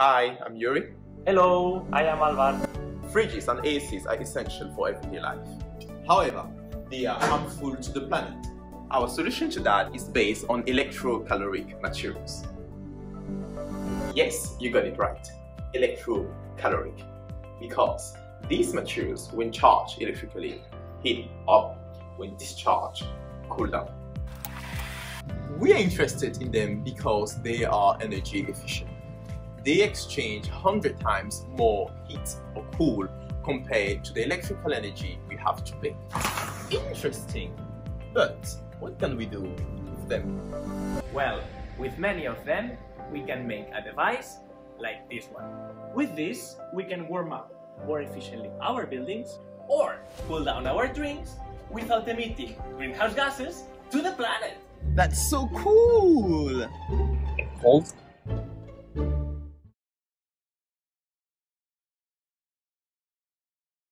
Hi, I'm Youri. Hello, I am Alvar. Fridges and ACs are essential for everyday life. However, they are harmful to the planet. Our solution to that is based on electrocaloric materials. Yes, you got it right. Electrocaloric. Because these materials, when charged electrically, heat up. When discharged, cool down. We are interested in them because they are energy efficient. They exchange 100 times more heat or cool compared to the electrical energy we have today. Interesting, but what can we do with them? Well, with many of them, we can make a device like this one. With this, we can warm up more efficiently our buildings or cool down our drinks without emitting greenhouse gases to the planet. That's so cool! Cold